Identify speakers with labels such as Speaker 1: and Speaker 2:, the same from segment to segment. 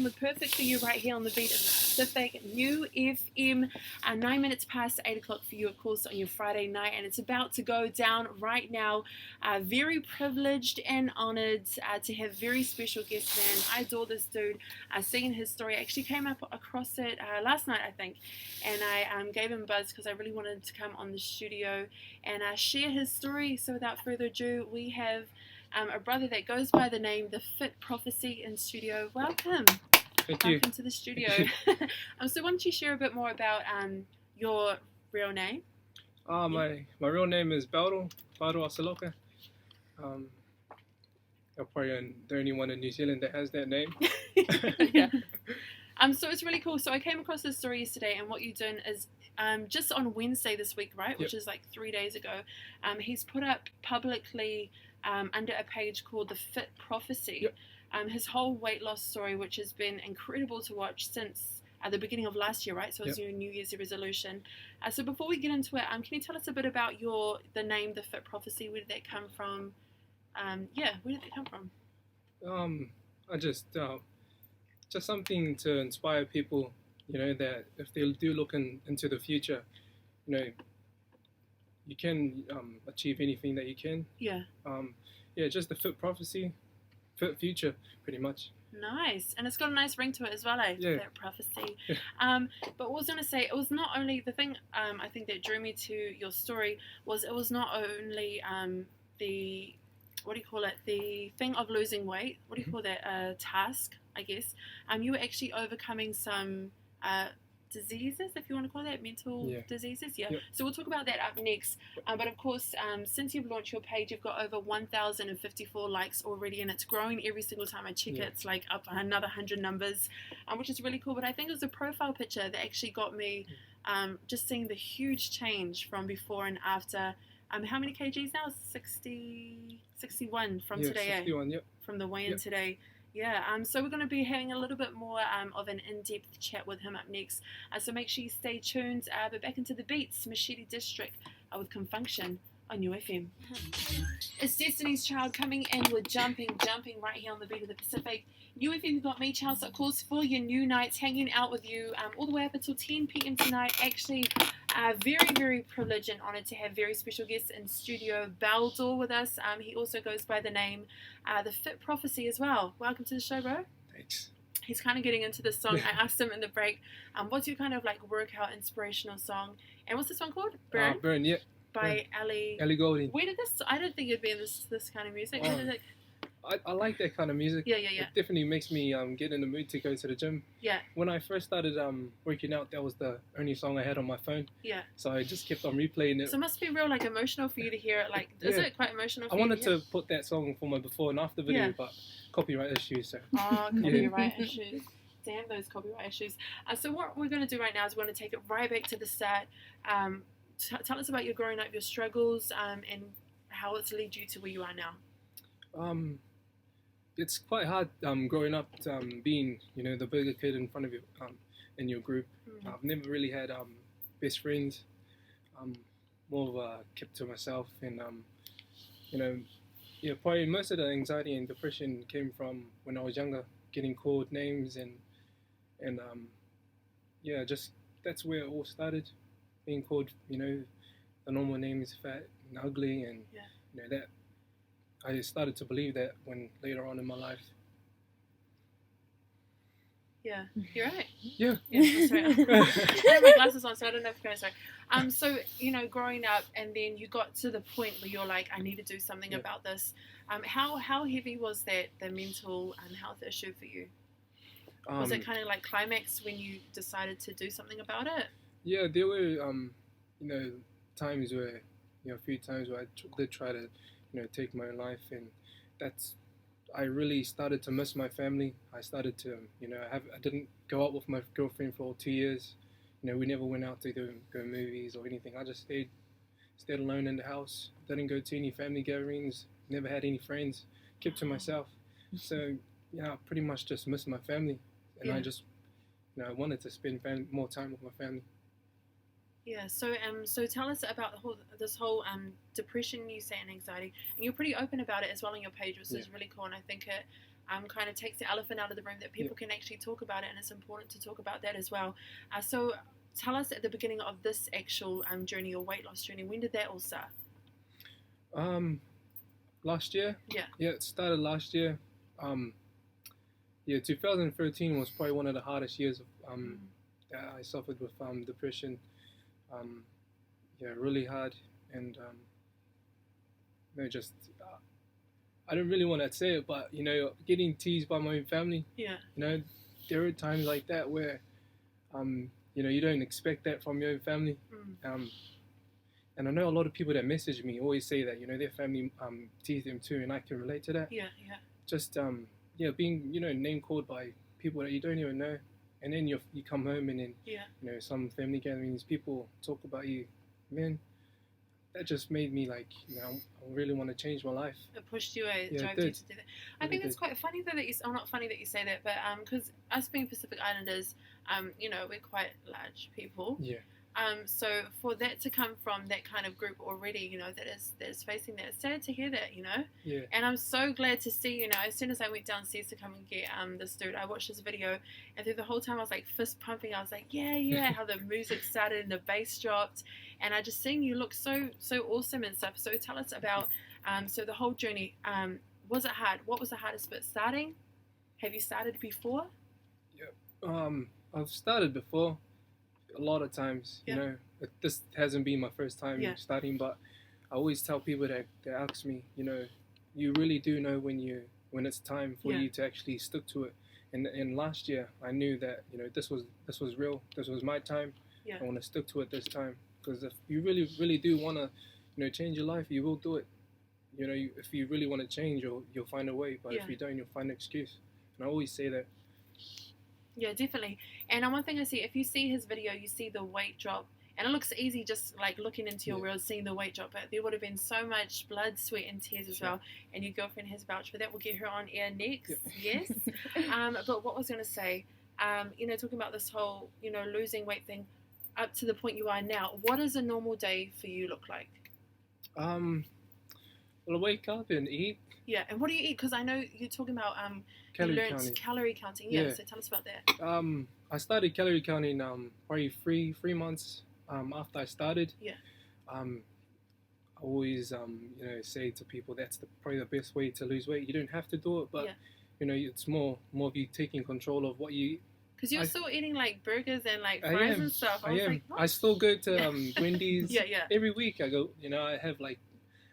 Speaker 1: we're perfect for you right here on the beat of the Pacific, New FM, 9 minutes past 8 o'clock for you, of course, on your Friday night, and it's about to go down right now. Very privileged and honored to have very special guest man. I adore this dude. Seeing his story, I actually came up across it last night, I think, and I gave him a buzz because I really wanted to come on the studio and share his story. So without further ado, we have a brother that goes by the name The Fit Prophecy in studio. Welcome.
Speaker 2: Thank you.
Speaker 1: Welcome to the studio. So why don't you share a bit more about your real name?
Speaker 2: My real name is Baldo Asaloka. I'm probably the only one in New Zealand that has that name.
Speaker 1: Yeah. So it's really cool. So I came across this story yesterday, and what you're doing is just on Wednesday this week, right? Which is like 3 days ago. He's put up publicly under a page called The Fit Prophecy. His whole weight loss story, which has been incredible to watch since the beginning of last year, right? So it's your New Year's resolution. So before we get into it, can you tell us a bit about the name The Fit Prophecy? Where did that come from? Where did that come from?
Speaker 2: I just something to inspire people, that if they do look into the future, you can achieve anything that you can. Just the fit prophecy, fit future, pretty much.
Speaker 1: Nice. And it's got a nice ring to it as well, eh?
Speaker 2: Yeah.
Speaker 1: That prophecy. But what I was going to say, it was not only the thing I think that drew me to your story was it was not only the, what do you call it, the thing of losing weight. What do you call that? Task, I guess. You were actually overcoming some diseases, if you want to call that, mental diseases. So we'll talk about that up next. But of course, since you've launched your page, you've got over 1,054 likes already, and it's growing every single time I check it. It's like up another 100 numbers, which is really cool. But I think it was a profile picture that actually got me just seeing the huge change from before and after. How many kgs now? 61 from today,
Speaker 2: 61,
Speaker 1: from the weigh-in today. So we're going to be having a little bit more of an in-depth chat with him up next. So make sure you stay tuned. But back into the beats, Machete District with Confunction on UFM. It's Destiny's Child coming in with Jumping right here on the beat of the Pacific. UFM got me, Charles, of course, for your new nights, hanging out with you all the way up until 10 p.m. tonight. Actually, very, very privileged and honoured to have very special guests in studio, Baldo, with us. He also goes by the name The Fit Prophecy as well. Welcome to the show, bro.
Speaker 2: Thanks.
Speaker 1: He's kind of getting into this song. I asked him in the break, what's your kind of like workout inspirational song? And what's this one called? Burn?
Speaker 2: Burn, yeah.
Speaker 1: By Ellie
Speaker 2: Goulding.
Speaker 1: Where did this? I don't think it'd be in this kind of music. Where did it?
Speaker 2: I like that kind of music.
Speaker 1: Yeah.
Speaker 2: It definitely makes me get in the mood to go to the gym.
Speaker 1: Yeah.
Speaker 2: When I first started working out, that was the only song I had on my phone.
Speaker 1: Yeah.
Speaker 2: So I just kept on replaying it.
Speaker 1: So it must be real like emotional for you to hear it. Like, is it quite emotional for
Speaker 2: I
Speaker 1: you
Speaker 2: wanted to put that song for my before and after video, but copyright issues. So.
Speaker 1: Oh, copyright issues. Damn those copyright issues. So what we're going to do right now is we're going to take it right back to the start. Tell us about your growing up, your struggles, and how it's led you to where you are now.
Speaker 2: It's quite hard growing up being, the bigger kid in front of you in your group. I've never really had best friends. More of a kept to myself, and probably most of the anxiety and depression came from when I was younger, getting called names and just that's where it all started. Being called, the normal names, fat and ugly, and that I started to believe that when later on in my life.
Speaker 1: Yeah, you're right.
Speaker 2: Yeah,
Speaker 1: that's right. I have my glasses on, so I don't know if you're sorry. So growing up, and then you got to the point where you're like, I need to do something about this. How heavy was that the mental health issue for you? Was it kind of like climax when you decided to do something about it?
Speaker 2: Yeah, there were, times where, a few times where I did try to, take my own life, and I really started to miss my family. I started to, I didn't go out with my girlfriend for 2 years. We never went out to go movies or anything. I just stayed alone in the house. Didn't go to any family gatherings. Never had any friends. Kept to myself. So, I pretty much just missed my family, and I just, I wanted to spend more time with my family.
Speaker 1: Yeah, so tell us about this whole depression, you say, and anxiety, and you're pretty open about it as well on your page, which is really cool, and I think it kind of takes the elephant out of the room, that people can actually talk about it, and it's important to talk about that as well. So tell us at the beginning of this actual journey, your weight loss journey, when did that all start?
Speaker 2: Last year.
Speaker 1: Yeah.
Speaker 2: Yeah, it started last year. 2013 was probably one of the hardest years. I suffered with depression. Really hard, and just I don't really want to say it, but getting teased by my own family.
Speaker 1: Yeah.
Speaker 2: There are times like that where you don't expect that from your own family. And I know a lot of people that message me always say that their family tease them too, and I can relate to that.
Speaker 1: Yeah.
Speaker 2: Just being name called by people that you don't even know, and then you come home and then some family gatherings, people talk about you, man. That just made me like, I really want to change my life.
Speaker 1: It pushed you, drove you to do that. I think it's quite funny though that not funny that you say that, but because us being Pacific Islanders, we're quite large people.
Speaker 2: Yeah.
Speaker 1: So for that to come from that kind of group already, that is facing that, it's sad to hear that,
Speaker 2: Yeah.
Speaker 1: And I'm so glad to see, as soon as I went downstairs to come and get this dude, I watched this video, and through the whole time I was like fist pumping. I was like, yeah, how the music started and the bass dropped, and I just seen you look so awesome and stuff. So tell us about so the whole journey. Was it hard? What was the hardest bit? Starting? Have you started before?
Speaker 2: Yeah. I've started before. A lot of times, this hasn't been my first time starting, but I always tell people that ask me, you really do know when it's time for you to actually stick to it. And last year, I knew that this was real. This was my time.
Speaker 1: Yeah.
Speaker 2: I want to stick to it this time, because if you really do want to change your life, you will do it. If you really want to change, you'll find a way. But if you don't, you'll find an excuse. And I always say that.
Speaker 1: Yeah, definitely. And one thing I see, if you see his video, you see the weight drop. And it looks easy just like looking into your reels, seeing the weight drop. But there would have been so much blood, sweat, and tears as well. And your girlfriend has vouched for that. We'll get her on air next. Yes. But what I was going to say, talking about this whole, losing weight thing, up to the point you are now, what does a normal day for you look like?
Speaker 2: Well, I wake up and eat.
Speaker 1: Yeah, and what do you eat? Because I know you're talking about calorie counting. Yeah, so tell us about that.
Speaker 2: I started calorie counting probably three months after I started.
Speaker 1: Yeah.
Speaker 2: I always say to people that's probably the best way to lose weight. You don't have to do it, but it's more of you taking control of what you eat.
Speaker 1: Because you're still eating like burgers and like fries and stuff. I am.
Speaker 2: Like, I still go to Wendy's.
Speaker 1: Yeah.
Speaker 2: Every week I go. I have like,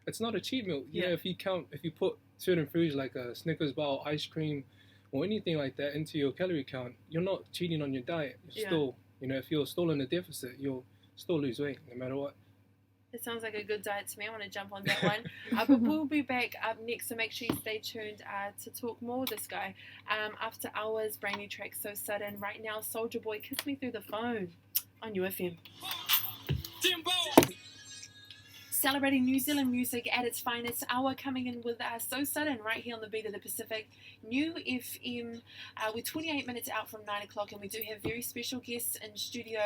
Speaker 2: it's not a cheat meal. If you put certain foods like a Snickers bar, ice cream, or anything like that into your calorie count, you're not cheating on your diet. You're still, if you're still in a deficit, you'll still lose weight no matter what.
Speaker 1: It sounds like a good diet to me. I want to jump on that one. But we'll be back up next, so make sure you stay tuned to talk more with this guy. After hours, brand new track, So Sudden. Right now, Soldier Boy, Kiss Me Through the Phone on UFM. Timbo! Celebrating New Zealand music at its finest. Hour coming in with So Sudden right here on the Beat of the Pacific. New FM. We're 28 minutes out from 9 o'clock, and we do have very special guests in studio.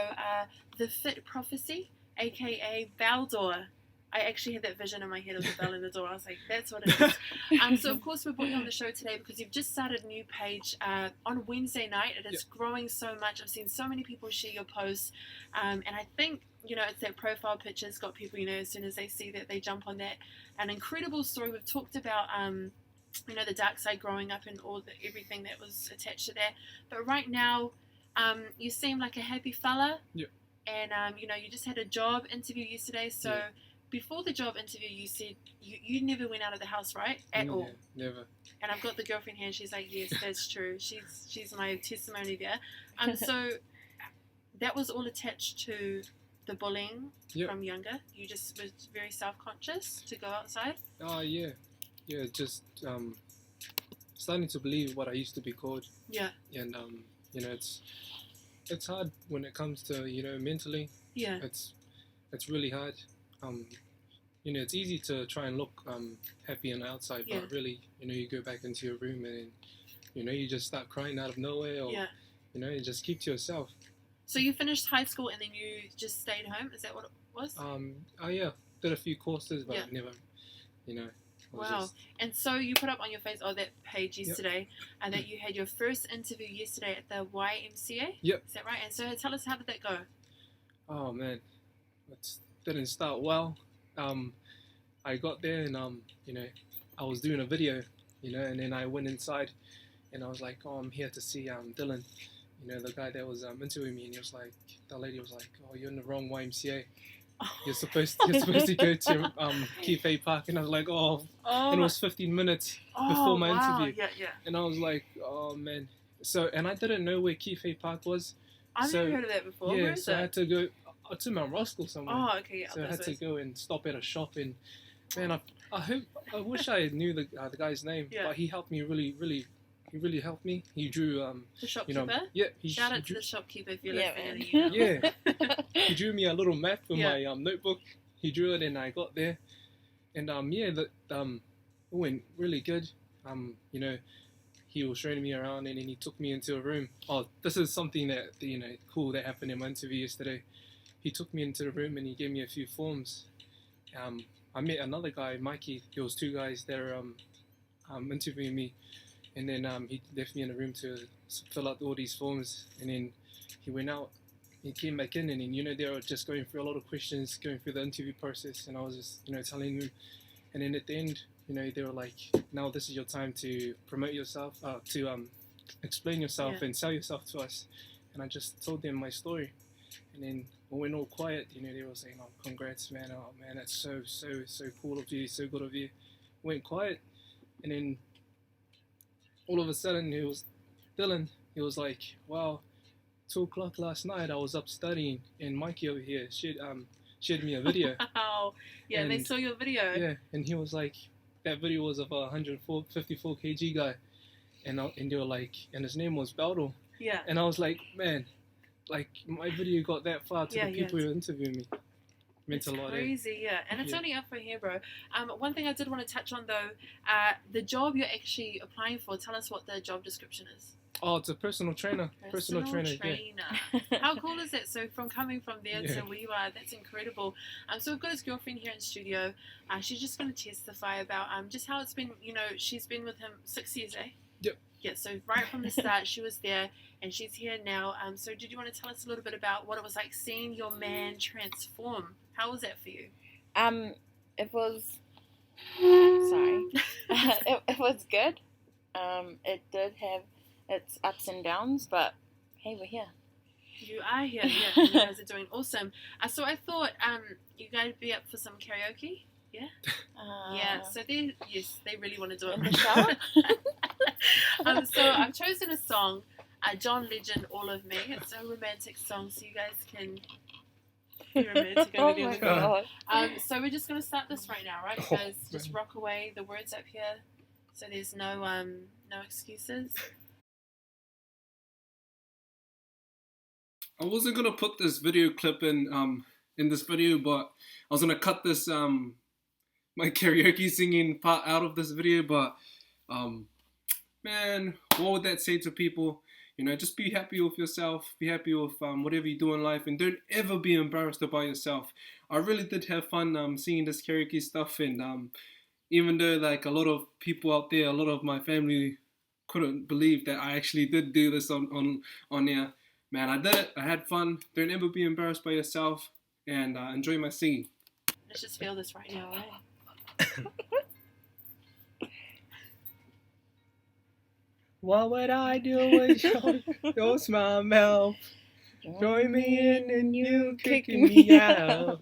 Speaker 1: The Fit Prophecy, aka Baldor. I actually had that vision in my head of the bell in the door. I was like, that's what it is. So, of course, we're brought you on the show today because you've just started a new page on Wednesday night. It is growing so much. I've seen so many people share your posts. And I think, it's that profile picture's got people, as soon as they see that, they jump on that. An incredible story. We've talked about, the dark side growing up and everything that was attached to that. But right now, you seem like a happy fella.
Speaker 2: Yeah.
Speaker 1: And, you just had a job interview yesterday. So before the job interview, you said you never went out of the house, right? At all.
Speaker 2: Never.
Speaker 1: And I've got the girlfriend here, and she's like, yes, that's true. She's my testimony there. So that was all attached to the bullying from younger. You just was very self-conscious to go outside.
Speaker 2: Oh yeah, just starting to believe what I used to be called.
Speaker 1: Yeah.
Speaker 2: And it's hard when it comes to mentally.
Speaker 1: Yeah.
Speaker 2: It's really hard. It's easy to try and look happy on the outside, but really, you go back into your room and you just start crying out of nowhere, or you just keep to yourself.
Speaker 1: So you finished high school and then you just stayed home? Is that what it was?
Speaker 2: Did a few courses, but never,
Speaker 1: Wow. And so you put up on your face, that page yesterday, and that you had your first interview yesterday at the YMCA?
Speaker 2: Yep.
Speaker 1: Is that right? And so tell us, how did that go?
Speaker 2: Oh man, it didn't start well. I got there and I was doing a video, and then I went inside, and I was like, oh, I'm here to see Dylan, the guy that was interviewing me, and the lady was like, oh, you're in the wrong YMCA. You're supposed to go to Karaoke Park, and I was like, and it was 15 minutes before my interview.
Speaker 1: Yeah.
Speaker 2: And I was like, oh man. So, and I didn't know where Karaoke Park was.
Speaker 1: I've never heard of that before.
Speaker 2: Yeah,
Speaker 1: Where is
Speaker 2: so
Speaker 1: it?
Speaker 2: I had to go to Mount Roskill somewhere.
Speaker 1: Oh, okay, yeah.
Speaker 2: So I had to go and stop at a shop, and man, I wish I knew the guy's name, but he helped me He really helped me. He drew
Speaker 1: the shopkeeper. Shout out to the shopkeeper if you're listening.
Speaker 2: Yeah, he drew me a little map for my notebook. He drew it, and I got there, and it went really good. He was showing me around, and then he took me into a room. Oh, this is something that cool that happened in my interview yesterday. He took me into the room and he gave me a few forms. I met another guy, Mikey. There was two guys that were interviewing me, and then he left me in the room to fill out all these forms, and then he went out. He came back in, and then they were just going through a lot of questions, going through the interview process, and I was just telling them, and then at the end, they were like, now this is your time to promote yourself, to explain yourself and sell yourself to us. And I just told them my story, and then when we went all quiet, they were saying, oh, congrats, man, oh man, that's so cool of you, so good of you. Went quiet, and then all of a sudden it was Dylan. He was like, wow, 2 o'clock last night I was up studying, and Mikey over here shared me a video.
Speaker 1: Wow. Yeah, and they saw your video.
Speaker 2: Yeah, and he was like, that video was of a 154 kg guy, and they were like, and his name was Baldo.
Speaker 1: Yeah.
Speaker 2: And I was like, man, like my video got that far to the people who were interviewing me. Meant a lot.
Speaker 1: Crazy, yeah. And it's only up for here, bro. One thing I did want to touch on though, the job you're actually applying for. Tell us what the job description is.
Speaker 2: Oh, it's a personal trainer. Personal trainer.
Speaker 1: Yeah. How cool is that? So from coming from there to where you are, that's incredible. So we've got his girlfriend here in studio. She's just going to testify about just how it's been. She's been with him 6 years, eh?
Speaker 2: Yep.
Speaker 1: Yeah. So right from the start, she was there, and she's here now. So did you want to tell us a little bit about what it was like seeing your man transform? How was that for you?
Speaker 3: It was. Sorry. it was good. It did have its ups and downs, but hey, we're here.
Speaker 1: You are here, yeah. You guys are doing awesome. So I thought you guys would be up for some karaoke, yeah? Yeah, so they really want to do it.
Speaker 3: In the shower?
Speaker 1: So I've chosen a song, John Legend, All of Me. It's a romantic song, so you guys can be romantic over there with me. So we're just going to start this right now, right? You guys just rock away the words up here, so there's no excuses.
Speaker 2: I wasn't gonna put this video clip in this video, but I was gonna cut this my karaoke singing part out of this video. But man, what would that say to people? Just be happy with yourself, be happy with whatever you do in life, and don't ever be embarrassed about yourself. I really did have fun singing this karaoke stuff, and even though like a lot of people out there, a lot of my family couldn't believe that I actually did do this on air. Man, I did it. I had fun. Don't ever be embarrassed by yourself, and enjoy my singing.
Speaker 1: Let's just feel this right now, right?
Speaker 2: What would I do with your smile mouth? Join me in and you kicking me out.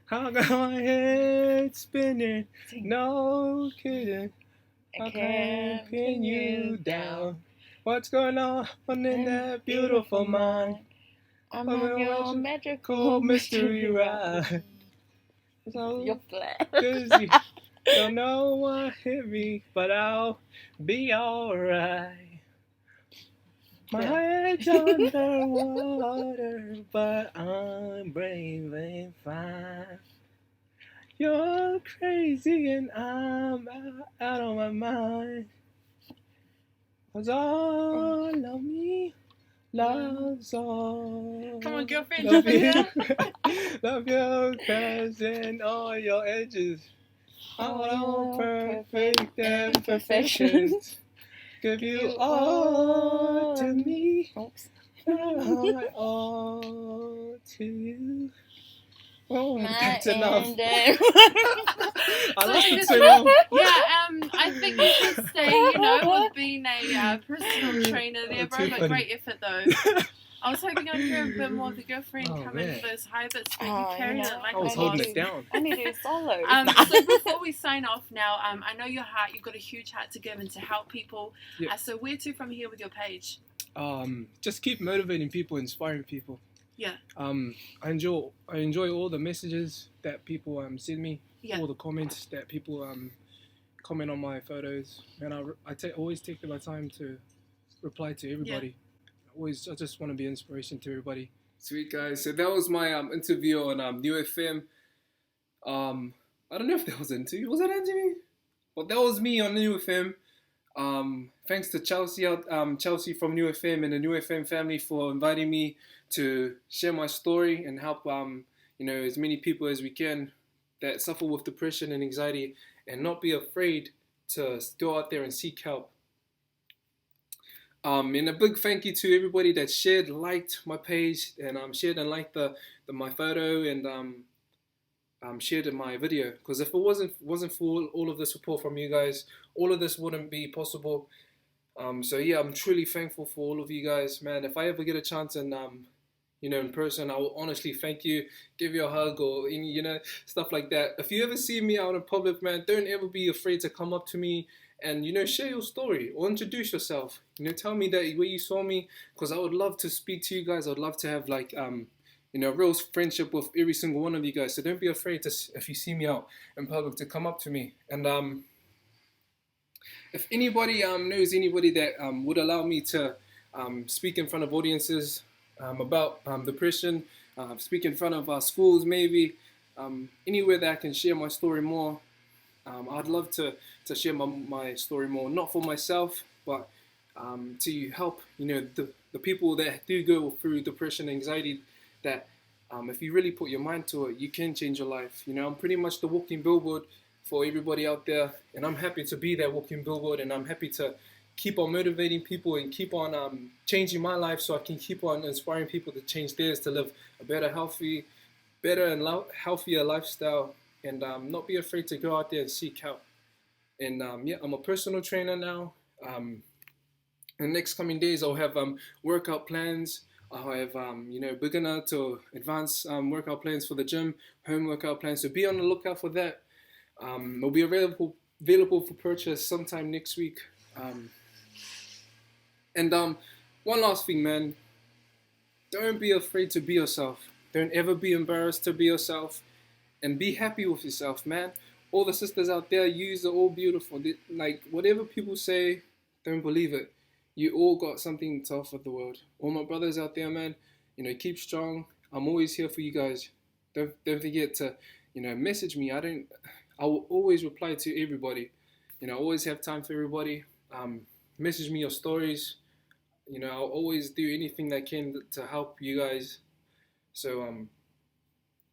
Speaker 2: How got my head spinning? No kidding. I can't pin you down. What's going on in that beautiful mind?
Speaker 3: I'm on your magical
Speaker 2: mystery ride. So
Speaker 3: you're flat.
Speaker 2: busy, don't know what hit me, but I'll be alright. My head's underwater, but I'm brave and fine. You're crazy and I'm out of my mind. 'Cause all of me loves all.
Speaker 1: Come on, girlfriend.
Speaker 2: Love you, love your curves and all your edges. I want perfect imperfections. Give you all to me.
Speaker 3: Oops.
Speaker 2: All to you. Oh,
Speaker 3: My
Speaker 2: that's enough.
Speaker 3: ending.
Speaker 2: I lost it
Speaker 1: So
Speaker 2: too long.
Speaker 1: Yeah, I think you should stay, with being a personal trainer there, bro.
Speaker 2: Too
Speaker 1: But
Speaker 2: funny.
Speaker 1: great effort, though. I was hoping I'd hear a bit more of the girlfriend
Speaker 2: Oh,
Speaker 1: come in
Speaker 2: man.
Speaker 1: with those high bits, but
Speaker 3: Oh,
Speaker 1: you carried it like
Speaker 2: I was
Speaker 1: a
Speaker 2: holding
Speaker 1: boss.
Speaker 2: it down.
Speaker 3: I need to do solos.
Speaker 1: So before we sign off now, I know your heart, you've got a huge heart to give and to help people.
Speaker 2: Yep.
Speaker 1: So where to from here with your page?
Speaker 2: Just keep motivating people, inspiring people.
Speaker 1: Yeah.
Speaker 2: I enjoy all the messages that people send me,
Speaker 1: Yeah.
Speaker 2: all the comments that people comment on my photos, and I always take my time to reply to everybody. I just want to be inspiration to everybody. Sweet guys, so that was my interview on New FM. I don't know if that was an interview. Was that an interview? But that was me on New FM. Thanks to Chelsea from New FM and the New FM family for inviting me to share my story and help as many people as we can that suffer with depression and anxiety, and not be afraid to go out there and seek help. And a big thank you to everybody that shared, liked my page, and shared and liked my photo, and shared in my video. Because if it wasn't for all of the support from you guys, all of this wouldn't be possible. So yeah, I'm truly thankful for all of you guys, man. If I ever get a chance and in person, I will honestly thank you, give you a hug, or stuff like that. If you ever see me out in public, man, don't ever be afraid to come up to me and share your story or introduce yourself. Tell me that where you saw me, because I would love to speak to you guys. I'd love to have a real friendship with every single one of you guys. So don't be afraid to, if you see me out in public, to come up to me. And if anybody knows anybody that would allow me to speak in front of audiences about depression, speak in front of schools, maybe anywhere that I can share my story more, I'd love to share my story more, not for myself, but to help the people that do go through depression, anxiety, that if you really put your mind to it, you can change your life. I'm pretty much the walking billboard for everybody out there, and I'm happy to be that walking billboard, and I'm happy to keep on motivating people and keep on changing my life, so I can keep on inspiring people to change theirs, to live a better and healthier lifestyle, and not be afraid to go out there and seek help. And I'm a personal trainer now. In the next coming days, I'll have workout plans. I'll have beginner to advanced workout plans for the gym, home workout plans. So be on the lookout for that. It'll be available for purchase sometime next week. And one last thing, man. Don't be afraid to be yourself. Don't ever be embarrassed to be yourself. And be happy with yourself, man. All the sisters out there, yous are all beautiful. Whatever people say, don't believe it. You all got something to offer the world. All my brothers out there, man, keep strong. I'm always here for you guys. Don't forget to, message me. I will always reply to everybody. I always have time for everybody. Message me your stories. I'll always do anything that I can to help you guys. So,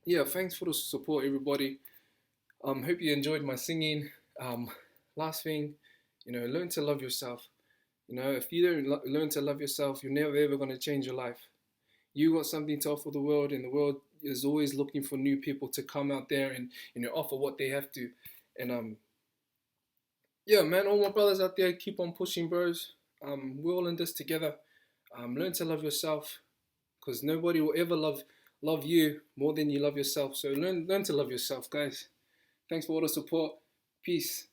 Speaker 2: yeah, thanks for the support, everybody. Hope you enjoyed my singing. Last thing, learn to love yourself. If you don't learn to love yourself, you're never ever going to change your life. You got something to offer the world, and the world is always looking for new people to come out there and offer what they have to. And yeah, man, all my brothers out there, keep on pushing, bros. We're all in this together. Learn to love yourself, because nobody will ever love you more than you love yourself. So learn to love yourself, guys. Thanks for all the support. Peace.